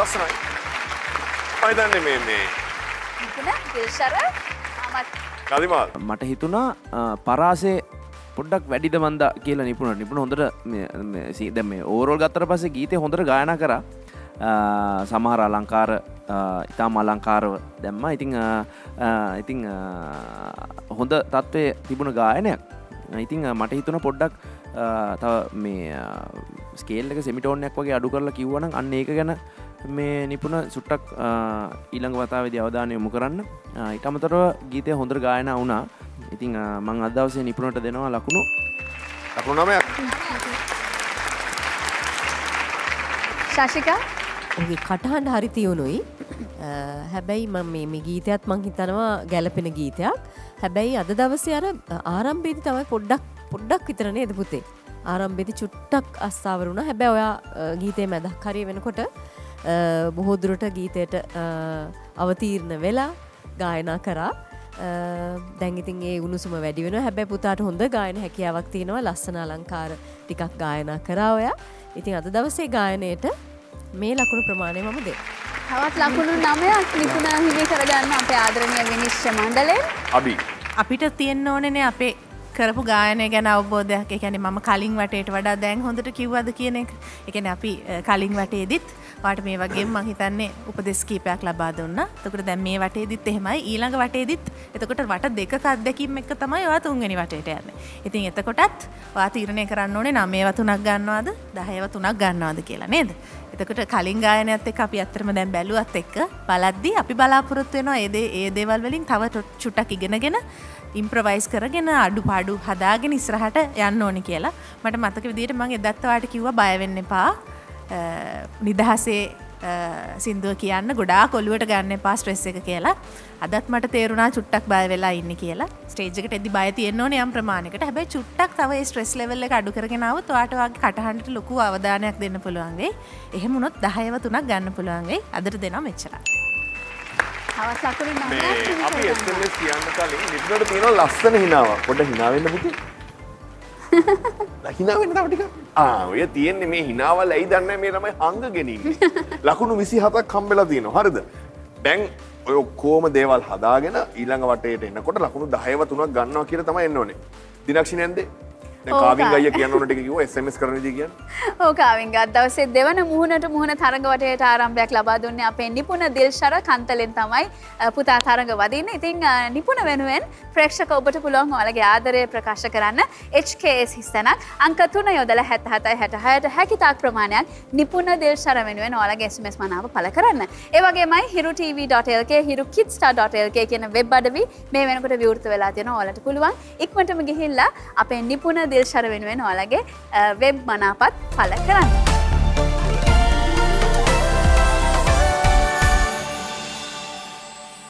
ලස්සනයි. මම හිතන්නේ මේ නිපුණ දිල්ෂර කදිමාල් මට හිතුණා පරාසේ පොඩ්ඩක් වැඩිද මන්දා කියලා නිපුණ හොඳට දැන් මේ ඕවරෝල් ගත්තට පස්සේ ගීතේ හොඳට ගායනා කරා. සමහර අලංකාර ඉතාම අලංකාරව දැම්මා. ඉතින් හොඳ තත්ත්වයේ තිබුණ ගායනයක්. ඉතින් මට හිතුණා පොඩ්ඩක් තව මේ ස්කේල් එක සෙමිටෝන් එකක් වගේ අඩු කරලා කිව්වනම් අන්න ඒක ගැන මේ නිපුණ සුට්ටක් ඊළඟ වතාවේදී අවධානය යොමු කරන්න. ඊට අමතරව ගීතය හොඳට ගායනා වුණා. ඉතින් මම අද දවසේ නිපුණට දෙනවා ලකුණු 9ක්. ශාෂිකා ඔගේ කටහඬ හරි තියුණුයි. හැබැයි මම මේ ගීතයත් මං හිතනවා ගැළපෙන ගීතයක්. හැබැයි අද දවසේ අර ආරම්භයේදී තමයි පොඩ්ඩක් විතර නේද පුතේ? ආරම්භයේදී චුට්ටක් අස්ථාවර වුණා. හැබැයි ඔයා ගීතේ මැදක් හරිය වෙනකොට බොහෝ දුරට ගීතයට අවතීර්ණ වෙලා ගායනා කරා. දැන් ඉතින් ඒ උණුසුම වැඩි වෙනවා. හැබැයි පුතාට හොඳ ගායන හැකියාවක් තියෙනවා. ලස්සන අලංකාර ටිකක් ගායනා කරා ඔයා. ඉතින් අද දවසේ ගායනයේට මේ ලකුණු ප්‍රමාණය මම දෙන්න. තවත් ලකුණු 9ක් නිපුණ හිමි කරගන්න අපේ ආදරණීය විනිශ්චය මණ්ඩලයෙන්. අපිට තියෙන්න ඕනේනේ අපේ කරපු ගායනය ගැන අවබෝධයක්. ඒ කියන්නේ මම කලින් වටේට වඩා දැන් හොඳට කිව්වද කියන එක. ඒ කියන්නේ අපි කලින් වටේදිත් වාට මේ වගේම මම හිතන්නේ උපදෙස් කීපයක් ලබා දුන්නා. එතකොට දැන් මේ වටේදිත් එහෙමයි. ඊළඟ වටේදිත් එතකොට වට දෙකක අත්දැකීම් එක තමයි ඔයා තුන්වෙනි වටේට යන්නේ. ඉතින් එතකොටත් ඔයා තීරණය කරන්න ඕනේ 9ව 3ක් ගන්නවද 10ව 3ක් ගන්නවද කියලා නේද? එතකොට කලින් ගායනයත් එක්ක අපි ඇත්තටම දැන් බැලුවත් එක්ක බලද්දී අපි බලාපොරොත්තු වෙනවා ඒ දේවල් වලින් තව චුට්ටක් ඉගෙනගෙන ඉම්ප්‍රොවයිස් කරගෙන අඩුපාඩු හදාගෙන ඉස්සරහට යන්න ඕනේ කියලා. මට මතක විදිහට මම එදත් ඔයාලට කිව්වා බය වෙන්න එපා. නිදහසේ සින්දුව කියන්න ගොඩාක් ඔලුවට ගන්න එපා ස්ට්‍රෙස් එක කියලා. අදත් මට තේරුණා චුට්ටක් බය වෙලා ඉන්නේ කියලා. ස්ටේජ් එකට එද්දි බය තියෙන්න ඕනේ යම් ප්‍රමාණයකට. හැබැයි චුට්ටක් තව ඒ ස්ට්‍රෙස් ලෙවල් එක අඩු කරගෙන ආවොත් ඔයාට වාගේ කටහඬට ලොකු අවධානයක් දෙන්න පුළුවන් වෙයි. එහෙම වුණොත් 10ව 3ක් ගන්න පුළුවන් වෙයි. අදට දෙනවා මෙච්චරයි. තවත් ලකුණු 9ක් මේ අපි SMS කියන්න කලින් නිපුණට තියෙනවා ලස්සන හිනාවක්. පොඩ්ඩක් හිනා වෙන්න පුතේ. හිනා වෙන්න තව ටිකක්. ඔය තියෙන්නේ මේ හිනාවල් ඇයි දන්නේ මේ ළමයි හංගගෙන ඉන්නේ. ලකුණු 27ක් හම්බෙලා තියෙනවා. හරිද? දැන් ඔය ඔක්කොම දේවල් හදාගෙන ඊළඟ වටේට එනකොට ලකුණු 10ව 3ක් ගන්නවා කියලා තමයි එන්න ඕනේ. දිනක්ෂිනෙන්ද? දැන් කාවින් අයියා කියන්න ඕන ටික කිව්වා SMS කරන විදිහ කියන්නේ. ඔව් කාවින් ගත් දවසේ දෙවන මුහුණට මුහුණ තරඟ වටේට ආරම්භයක් ලබා දුන්නේ අපේ නිපුණ දිල්ෂර කන්තලෙන් තමයි පුතා තරඟ වදින්නේ. ඉතින් නිපුණ වෙනුවෙන් ප්‍රේක්ෂක ඔබට පුළුවන් ඔයාලගේ ආදරය ප්‍රකාශ කරන්න HKS හිස්තැනක් අංක 3 යොදලා 77 66ට හැකිතාක් ප්‍රමාණයක් නිපුණ දිල්ෂර වෙනුවෙන් ඔයාලගේ SMS මනාව පළ කරන්න. ඒ වගේමයි hirutv.lk hirukidstar.lk කියන වෙබ් අඩවි මේ වෙනකොට විවෘත වෙලා තියෙනවා. ඔයාලට පුළුවන් ඉක්මනටම ගිහිල්ලා අපේ නිපුණ දිල්ෂර වෙනුවෙන් ඔයාලගේ වෙබ් මනාපත් පළ කරන්න.